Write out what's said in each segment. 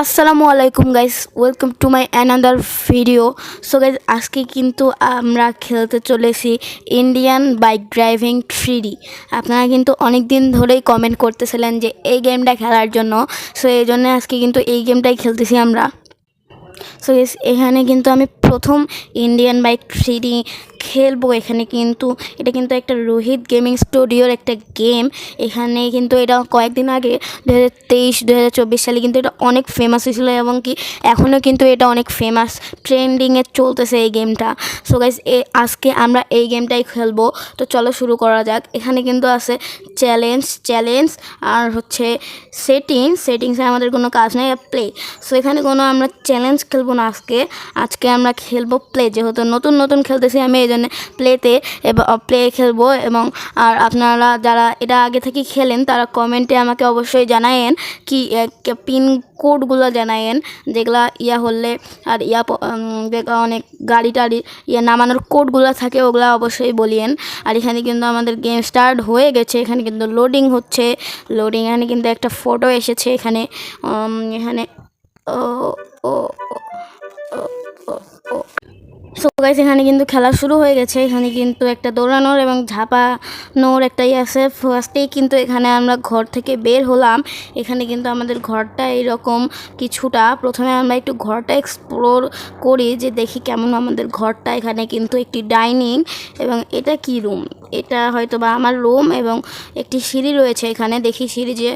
আসসালামু আলাইকুম guys, welcome to my another video. So guys, আজকে কিন্তু আমরা খেলতে চলেছি ইন্ডিয়ান বাইক ড্রাইভিং 3D। আপনারা কিন্তু অনেক দিন ধরেই কমেন্ট করতেছিলেন যে এই গেমটা খেলার জন্য। সো এই জন্য আজকে কিন্তু এই গেমটাই খেলতেছি আমরা। সো এখানে কিন্তু আমি প্রথম ইন্ডিয়ান বাইক 3D খেলবো। এখানে কিন্তু এটা কিন্তু একটা রোহিত গেমিং স্টুডিওর একটা গেম। এখানে কিন্তু এটা কয়েকদিন আগে 2023-2024 সালে কিন্তু এটা অনেক ফেমাস হয়েছিল, এবং কি এখনও কিন্তু এটা অনেক ফেমাস, ট্রেন্ডিংয়ে চলতেছে এই গেমটা। সো গাইস, আজকে আমরা এই গেমটাই খেলবো। তো চলো শুরু করা যাক। এখানে কিন্তু আছে চ্যালেঞ্জ আর হচ্ছে সেটিংসে আমাদের কোনো কাজ নেই, প্লে। সো এখানে কোনো আমরা চ্যালেঞ্জ খেলবো না আজকে আমরা খেলবো প্লে। যেহেতু নতুন খেলতেছি আমি, এই জন্য প্লে খেলবো। এবং আর আপনারা যারা এটা আগে থেকে খেলেন তারা কমেন্টে আমাকে অবশ্যই জানায়েন, কি পিন কোডগুলো জানায়েন, যেগুলা হলে আর যেগুলো অনেক গাড়ি টাড়ি নামানোর কোডগুলো থাকে ওগুলা অবশ্যই বলিয়েন। আর এখানে কিন্তু আমাদের গেম স্টার্ট হয়ে গেছে। এখানে কিন্তু লোডিং হচ্ছে। এখানে কিন্তু একটা ফটো এসেছে এখানে। ও ও সো গাইস, এখানে কিন্তু খেলা শুরু হয়ে গেছে। এখানে কিন্তু একটা দৌড়ানোর এবং ঝাঁপানোর একটাই আছে। ফার্স্টেই কিন্তু এখানে আমরা ঘর থেকে বের হলাম। এখানে কিন্তু আমাদের ঘরটা এরকম কিছুটা। প্রথমে আমরা একটু ঘরটা এক্সপ্লোর করি, যে দেখি কেমন আমাদের ঘরটা। এখানে কিন্তু একটি ডাইনিং, এবং এটা কি রুম, এটা হয়তো বা আমার রুম, এবং একটি সিঁড়ি রয়েছে। এখানে দেখি সিঁড়ি যে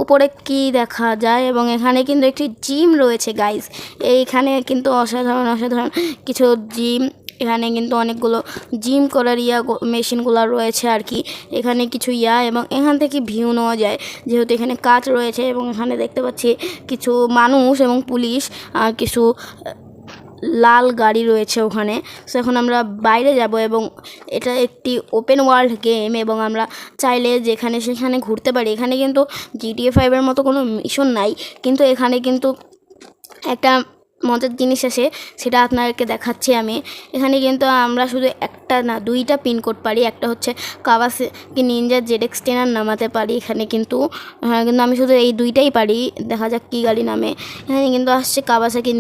উপরে কি দেখা যায়, এবং এখানে কিন্তু একটি জিম রয়েছে গাইস। এইখানে কিন্তু অসাধারণ কিছু জিম। এখানে কিন্তু অনেকগুলো জিম করার মেশিনগুলো রয়েছে আর কি। এখানে কিছু এবং এখান থেকে ভিউ নেওয়া যায়, যেহেতু এখানে কাচ রয়েছে। এবং এখানে দেখতে পাচ্ছি কিছু মানুষ এবং পুলিশ, আর কিছু লাল গাড়ি রয়েছে ওখানে। সো এখন আমরা বাইরে যাব, এবং এটা একটি ওপেন ওয়ার্ল্ড গেম, এবং আমরা চাইলে যেখানে সেখানে ঘুরতে পারি। এখানে কিন্তু GTA 5-এর মতো কোনো মিশন নাই, কিন্তু এখানে কিন্তু একটা মজার জিনিস আছে, সেটা আপনাদেরকে দেখাচ্ছি আমি। এখানে কিন্তু আমরা শুধু একটা না, দুইটা পিনকোড পারি। একটা হচ্ছে কাওয়াসাকি নিনজা ZX-10 নামাতে পারি এখানে কিন্তু। কিন্তু আমি শুধু এই দুইটাই পারি। দেখা যাক কী গাড়ি নামে। এখানে কিন্তু আসছে কাওয়াসাকি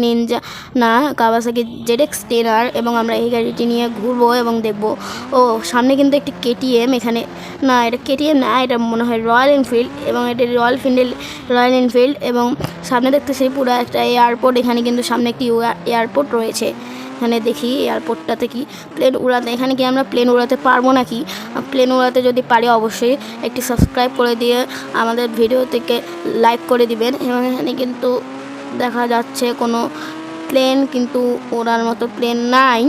নিনজা না, কাওয়াসাকি ZX-10। এবং আমরা এই গাড়িটি নিয়ে ঘুরবো এবং দেখবো। ও সামনে কিন্তু একটি KTM। এখানে না, এটা KTM না, এটা মনে হয় রয়্যাল এনফিল্ড, এবং এটা রয়্যাল এনফিল্ড। এবং সামনে দেখতেছি পুরো একটা এয়ারপোর্ট। এখানে কিন্তু সামনে একটি এয়ারপোর্ট রয়েছে। এখানে দেখি এয়ারপোর্টটাতে কি প্লেন উড়াতে, এখানে কি আমরা প্লেন উড়াতে পারবো নাকি? প্লেন উড়াতে যদি পারি অবশ্যই একটি সাবস্ক্রাইব করে দিয়ে আমাদের ভিডিও থেকে লাইক করে দিবেন। এবং এখানে কিন্তু দেখা যাচ্ছে কোনো প্লেন, কিন্তু ওড়ার মতো প্লেন নাই।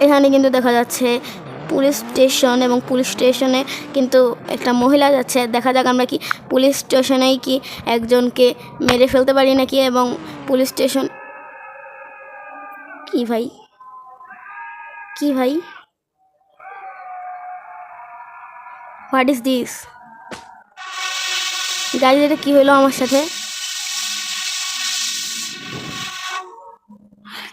এখানে কিন্তু দেখা যাচ্ছে পুলিশ স্টেশন, এবং পুলিশ স্টেশনে কিন্তু একটা মহিলা যাচ্ছে। দেখা যাক আমরা কি পুলিশ স্টেশনেই কি একজনকে মেরে ফেলতে পারি নাকি। এবং পুলিশ স্টেশন কি ভাই হোয়াট ইজ দিস গাড়ি, এটা কী হলো আমার সাথে?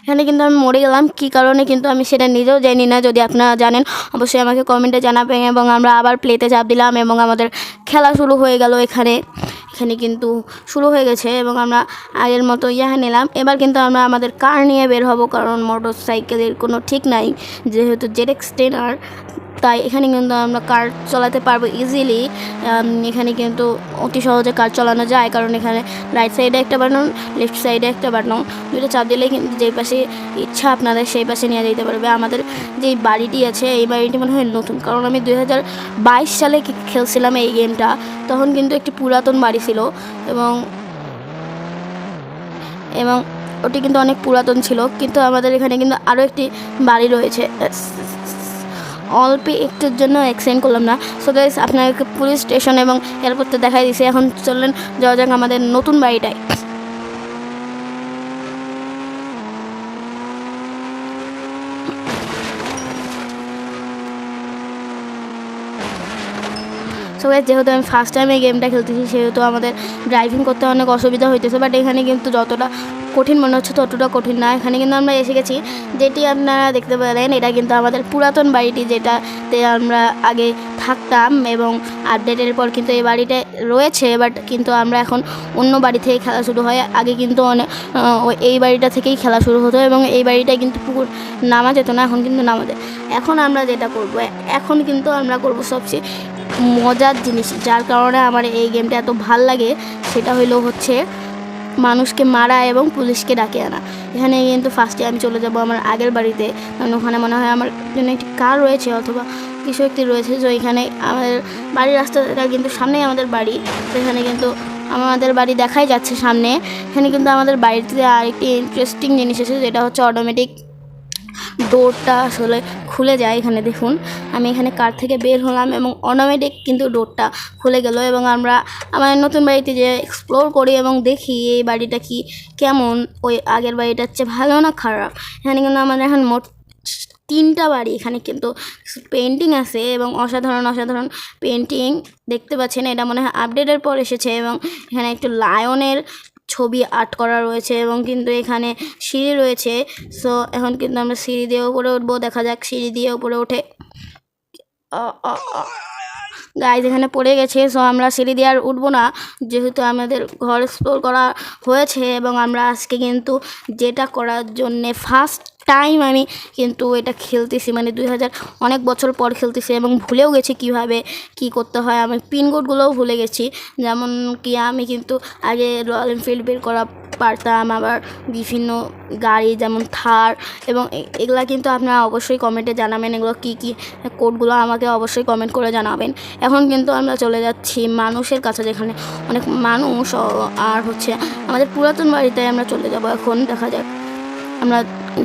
এখানে কিন্তু আমি মরে গেলাম, কী কারণে কিন্তু আমি সেটা নিজেও জানি না। যদি আপনারা জানেন অবশ্যই আমাকে কমেন্টে জানাবেন। এবং আমরা আবার প্লেতে চাপ দিলাম, এবং আমাদের খেলা শুরু হয়ে গেল। এখানে কিন্তু শুরু হয়ে গেছে, এবং আমরা আগের মতো নিলাম। এবার কিন্তু আমরা আমাদের কার নিয়ে বের হব, কারণ মোটর সাইকেলের কোনো ঠিক নাই, যেহেতু ZX-10। তাই এখানে কিন্তু আমরা কার চালাতে পারবো ইজিলি। এখানে কিন্তু অতি সহজে কার চালানো যায়, কারণ এখানে রাইট সাইডে একটা বাটন, লেফট সাইডে একটা বাটন, দুটো চাপ দিলেই কিন্তু যেই পাশে ইচ্ছা আপনাদের সেই পাশে নিয়ে যেতে পারবে। আমাদের যেই বাড়িটি আছে, এই বাড়িটি মনে হয় নতুন, কারণ আমি 2022 সালে খেলছিলাম এই গেমটা। তখন কিন্তু একটি পুরাতন বাড়ি ছিল, এবং ওটি কিন্তু অনেক পুরাতন ছিল। কিন্তু আমাদের এখানে কিন্তু আরও একটি বাড়ি রয়েছে। অল্প একটুর জন্য এক্সটেন্ড করলাম না। সো গাইস, আপনাকে পুলিশ স্টেশন এবং এয়ারপোর্টটা দেখাই দিয়েছি। এখন চললেন যাওয়া যাক আমাদের নতুন বাড়িটায়। সো সো গাইস যেহেতু আমি ফার্স্ট টাইম এই গেমটা খেলতেছি সেহেতু আমাদের ড্রাইভিং করতে অনেক অসুবিধা হইতেছে, বাট এখানে কিন্তু যতটা কঠিন মনে হচ্ছে ততটা কঠিন না। এখানে কিন্তু আমরা এসে গেছি, যেটি আপনারা দেখতে পেলেন এটা কিন্তু আমাদের পুরাতন বাড়িটি, যেটাতে আমরা আগে থাকতাম এবং আপডেটের পর কিন্তু এই বাড়িটা রয়েছে, বাট কিন্তু আমরা এখন অন্য বাড়ি থেকে খেলা শুরু হয়। আগে কিন্তু অনেক এই বাড়িটা থেকেই খেলা শুরু হতো এবং এই বাড়িটায় কিন্তু পুকুর নামা যেত না, এখন কিন্তু নামা যায়। এখন আমরা যেটা করব, এখন কিন্তু আমরা করব সবচেয়ে মজার জিনিস, যার কারণে আমার এই গেমটা এত ভাল লাগে, সেটা হচ্ছে মানুষকে মারা এবং পুলিশকে ডাকে আনা। এখানে কিন্তু ফার্স্টে আমি চলে যাব আমার আগের বাড়িতে, কারণ ওখানে মনে হয় আমার জন্য একটি কার রয়েছে অথবা কিছু একটি রয়েছে। তো এখানে আমাদের বাড়ির রাস্তাটা কিন্তু সামনেই আমাদের বাড়ি, তো এখানে কিন্তু আমাদের বাড়ি দেখাই যাচ্ছে সামনে। এখানে কিন্তু আমাদের বাড়িতে আরেকটি ইন্টারেস্টিং জিনিস আছে, যেটা হচ্ছে অটোমেটিক ডোরটা আসলে খুলে যায়। এখানে দেখুন আমি এখানে কার থেকে বের হলাম এবং অটোমেটিক কিন্তু ডোরটা খুলে গেল এবং আমরা আমাদের নতুন বাড়িতে যে এক্সপ্লোর করি এবং দেখি এই বাড়িটা কি কেমন, ওই আগের বাড়িটার চেয়ে ভালো না খারাপ। এখানে কিন্তু আমাদের এখন মোট 3টা বাড়ি, এখানে কিন্তু পেন্টিং আছে এবং অসাধারণ অসাধারণ পেন্টিং দেখতে পাচ্ছেন। এটা মনে হয় আপডেটের পর এসেছে এবং এখানে একটু লায়নের ছবি আর্ট করা রয়েছে এবং কিন্তু এখানে সিঁড়ি রয়েছে। সো এখন কিন্তু আমরা সিঁড়ি দিয়ে উপরে উঠবো, দেখা যাক সিঁড়ি দিয়ে উপরে উঠে। গাইজ এখানে পড়ে গেছে, সো আমরা সিঁড়ি দিয়ে আর উঠবো না, যেহেতু আমাদের ঘর এক্সপ্লোর করা হয়েছে এবং আমরা আজকে কিন্তু যেটা করার জন্যে ফার্স্ট টাইম আমি কিন্তু এটা খেলতেছি, মানে 2000 অনেক বছর পর খেলতেছি এবং ভুলেও গেছি কিভাবে কি করতে হয়। আমি পিনকোডগুলোও ভুলে গেছি, যেমন কি আমি কিন্তু আগে রয়্যাল এনফিল্ড বের করা পারতাম, আবার বিভিন্ন গাড়ি যেমন থার এবং এগুলা কিন্তু আপনারা অবশ্যই কমেন্টে জানাবেন, এগুলো কী কী কোডগুলো আমাকে অবশ্যই কমেন্ট করে জানাবেন। এখন কিন্তু আমরা চলে যাচ্ছি মানুষের কাছে, যেখানে অনেক মানুষ আর আমাদের পুরাতন বাড়িতে আমরা চলে যাব। এখন দেখা যাক আমরা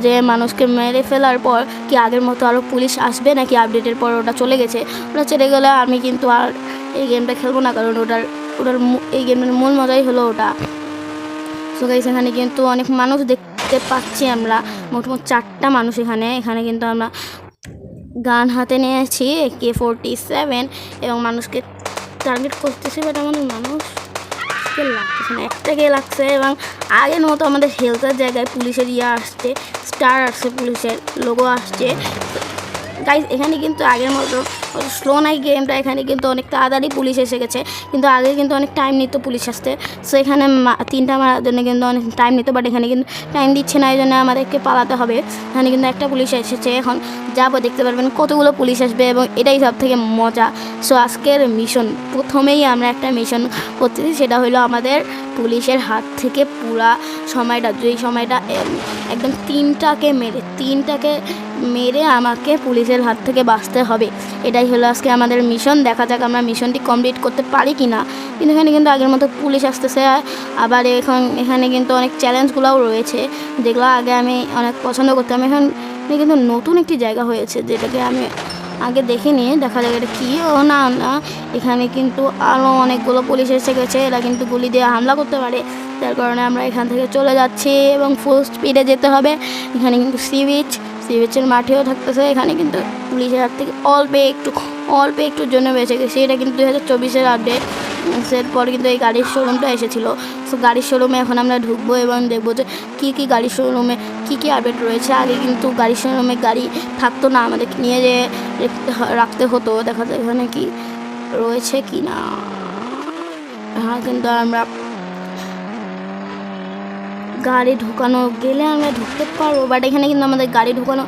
যে মানুষকে মেরে ফেলার পর কি আগের মতো আরও পুলিশ আসবে নাকি আপডেটের পর ওটা চলে গেছে। ওটা চলে গেলে আমি কিন্তু আর এই গেমটা খেলবো না, কারণ ওটার এই গেমের মূল মজাই হলো ওটা। সো গাইস এখানে কিন্তু অনেক মানুষ দেখতে পাচ্ছি আমরা, মোটমোট 4টা মানুষ এখানে কিন্তু আমরা গান হাতে নিয়েছি AK-47 এবং মানুষকে টার্গেট করতেছি, বাট আমাদের মানুষকে লাগতেছে না, একটাকে লাগছে এবং আগের মতো আমাদের হেলথের জায়গায় পুলিশের আসছে, স্টার আসছে, পুলিশের লোগো আসছে। গাইজ এখানে কিন্তু আগের মতো স্লো নাই গেমটা, এখানে কিন্তু অনেক তাড়াতাড়ি পুলিশ এসে গেছে, কিন্তু আগে কিন্তু অনেক টাইম নিত পুলিশ আসতে। সো এখানে 3টা মারার জন্য কিন্তু অনেক টাইম নিত, বাট এখানে কিন্তু টাইম দিচ্ছে না, এই জন্য আমাদেরকে পালাতে হবে। এখানে কিন্তু একটা পুলিশ এসেছে, এখন যাবো দেখতে পারবেন কতগুলো পুলিশ আসবে এবং এটাই সব থেকে মজা। সো আজকের মিশন, প্রথমেই আমরা একটা মিশন করতেছি, সেটা হলো আমাদের পুলিশের হাত থেকে পুরা সময়টা, যেই সময়টা একদম 3টাকে মেরে আমাকে পুলিশের হাত থেকে বাঁচতে হবে। এটাই হলো আজকে আমাদের মিশন। দেখা যাক আমরা মিশনটি কমপ্লিট করতে পারি কি না। কিন্তু এখানে কিন্তু আগের মতো পুলিশ আসতেছে, আবার এখানে কিন্তু অনেক চ্যালেঞ্জগুলোও রয়েছে, যেগুলো আগে আমি অনেক পছন্দ করতাম। এখন কিন্তু নতুন একটি জায়গা হয়েছে, যেটাকে আমি আগে দেখিনি। দেখা যাক এটা কী। না এখানে কিন্তু আরও অনেকগুলো পুলিশ এসে গেছে, এরা কিন্তু গুলি দিয়ে হামলা করতে পারে, যার কারণে আমরা এখান থেকে চলে যাচ্ছি এবং ফুল স্পিডে যেতে হবে। এখানে কিন্তু সি বিচের মাঠেও থাকতেছে, এখানে কিন্তু পুলিশের হাত থেকে অল্প একটুর জন্য বেঁচে গেছে। এটা কিন্তু 2024-এর আপডেট, এরপর কিন্তু এই গাড়ির শোরুমটা এসেছিলো। সো গাড়ির শোরুমে এখন আমরা ঢুকবো এবং দেখবো যে কী গাড়ির শোরুমে কী আপডেট রয়েছে। আগে কিন্তু গাড়ির শোরুমে গাড়ি থাকতো না, আমাদেরকে নিয়ে যেয়ে রাখতে হতো। দেখা যায় এখানে কি রয়েছে কি না। হ্যাঁ কিন্তু আমরা গাড়ি ঢোকানো গেলে আমরা ঢুকতে পারবো, বাট এখানে কিন্তু আমাদের গাড়ি ঢোকানো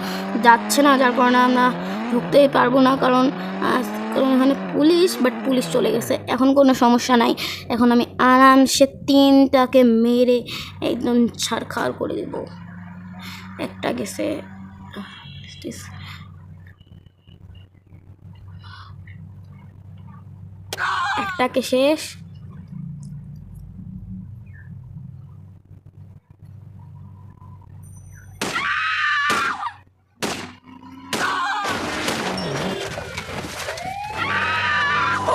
যাচ্ছে না, যার কারণে আমরা ঢুকতেই পারবো না, কারণ এখানে পুলিশ চলে গেছে। এখন কোনো সমস্যা নাই, এখন আমি আরামসে 3টাকে মেরে একদম ছাড়খাড় করে দেবো। একটা গেছে, একটাকে শেষ।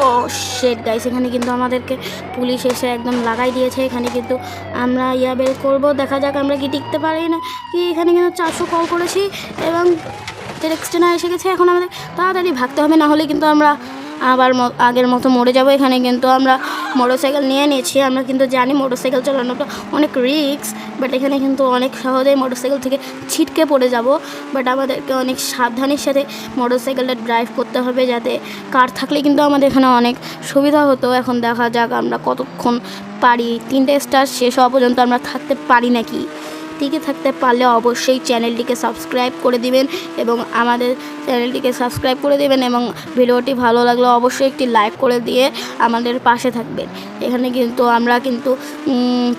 ও শেট গাইস, এখানে কিন্তু আমাদেরকে পুলিশ এসে একদম লাগাই দিয়েছে। এখানে কিন্তু আমরা বের করবো, দেখা যাক আমরা কি টিকতে পারি না কি। এখানে কিন্তু 400 কল করেছি এবং টেক্সটেনা এসে গেছে। এখন আমাদের তাড়াতাড়ি ভাগতে হবে, না হলে কিন্তু আমরা আবার আগের মতো মরে যাব। এখানে কিন্তু আমরা মোটরসাইকেল নিয়ে নিয়েছি। আমরা কিন্তু জানি মোটরসাইকেল চালানোটা অনেক রিস্ক, বাট এখানে কিন্তু অনেক সহজেই মোটরসাইকেল থেকে ছিটকে পড়ে যাব। বাট আমাদেরকে অনেক সাবধানের সাথে মোটরসাইকেলটা ড্রাইভ করতে হবে, যাতে কার থাকলে কিন্তু আমাদের এখানে অনেক সুবিধা হতো। এখন দেখা যাক আমরা কতক্ষণ পারি, 3টে স্টার শেষ হওয়া পর্যন্ত আমরা থাকতে পারি নাকি। টিকে থাকতে পারলে অবশ্যই চ্যানেলটিকে সাবস্ক্রাইব করে দিবেন এবং আমাদের চ্যানেলটিকে সাবস্ক্রাইব করে দেবেন এবং ভিডিওটি ভালো লাগলে অবশ্যই একটি লাইক করে দিয়ে আমাদের পাশে থাকবেন। এখানে কিন্তু আমরা কিন্তু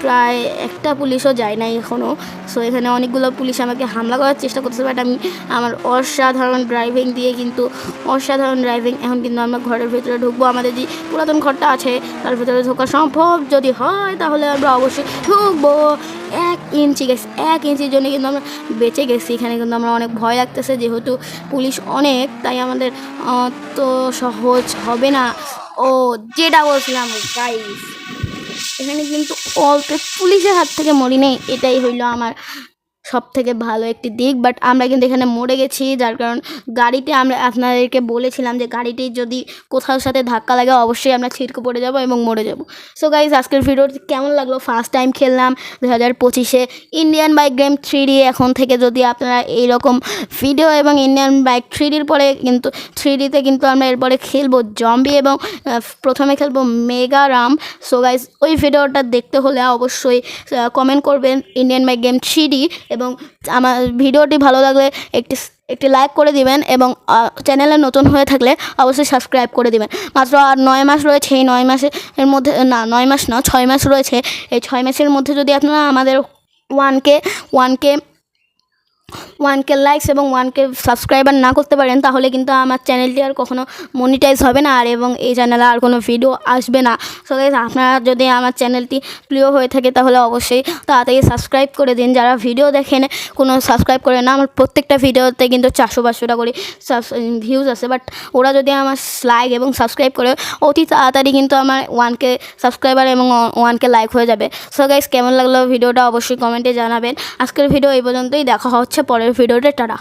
প্রায় একটা পুলিশও যায় নাই এখনও। সো এখানে অনেকগুলো পুলিশ আমাকে হামলা করার চেষ্টা করছে, বাট আমি আমার অসাধারণ ড্রাইভিং দিয়ে কিন্তু অসাধারণ ড্রাইভিং। এখন কিন্তু আমরা ঘরের ভেতরে ঢুকবো। আমাদের যে পুরাতন ঘরটা আছে তার ভেতরে ঢোকা সম্ভব যদি হয় তাহলে আমরা অবশ্যই ঢুকবো। 1 ইঞ্চি গেছি, 1 ইঞ্চির জন্য কিন্তু আমরা বেঁচে গেছি। এখানে কিন্তু আমরা অনেক ভয় লাগতেছে, যেহেতু পুলিশ অনেক, তাই আমাদের তো সহজ হবে না। ও যেটা বলছিলাম গাইস, এখানে কিন্তু অল্প পুলিশের হাত থেকে মরি নেই, এটাই হইলো আমার সব থেকে ভালো একটি দিক। বাট আমরা কিন্তু এখানে মরে গেছি, যার কারণ গাড়িতে আমরা আপনাদেরকে বলেছিলাম যে গাড়িটি যদি কোথাও সাথে ধাক্কা লাগে অবশ্যই আমরা ছিটকে পড়ে যাব এবং মরে যাব। সো গাইজ, আজকের ভিডিওটি কেমন লাগলো? ফার্স্ট টাইম খেললাম 2025-এ ইন্ডিয়ান বাইক গেম 3D। এখন থেকে যদি আপনারা এইরকম ভিডিও এবং ইন্ডিয়ান বাইক 3Dর পরে কিন্তু 3Dতে কিন্তু আমরা এরপরে খেলবো জম্বি এবং প্রথমে খেলবো মেগা রাম। সো গাইজ, ওই ভিডিওটা দেখতে হলে অবশ্যই কমেন্ট করবেন ইন্ডিয়ান বাইক গেম 3D এবং আমার ভিডিওটি ভালো লাগলে একটি লাইক করে দিবেন এবং চ্যানেলে নতুন হয়ে থাকলে অবশ্যই সাবস্ক্রাইব করে দিবেন। মাত্র আর 9 মাস রয়েছে। এই 9 মাসের মধ্যে, না 9 মাস না, 6 মাস রয়েছে। এই 6 মাসের মধ্যে যদি আপনারা আমাদের 1K লাইকস এবং 1K সাবস্ক্রাইবার না করতে পারেন, তাহলে কিন্তু আমার চ্যানেলটি আর কখনো মনিটাইজ হবে না এবং এই চ্যানেলে আর কোনো ভিডিও আসবে না। সো গাইস, আপনারা যদি আমার চ্যানেলটি প্রিয় হয়ে থাকে তাহলে অবশ্যই তাড়াতাড়ি সাবস্ক্রাইব করে দিন। যারা ভিডিও দেখেন কোনো সাবস্ক্রাইব করে না, আমার প্রত্যেকটা ভিডিওতে কিন্তু 400-500টা করে ভিউজ আছে, বাট ওরা যদি আমার লাইক এবং সাবস্ক্রাইব করে অতি তাড়াতাড়ি কিন্তু আমার 1K সাবস্ক্রাইবার এবং 1K লাইক হয়ে যাবে। সো গাইস, কেমন লাগলো ভিডিওটা অবশ্যই কমেন্টে জানাবেন। আজকের ভিডিও এই পর্যন্তই, দেখা হচ্ছে পরের ভিডিওতে। টাটা।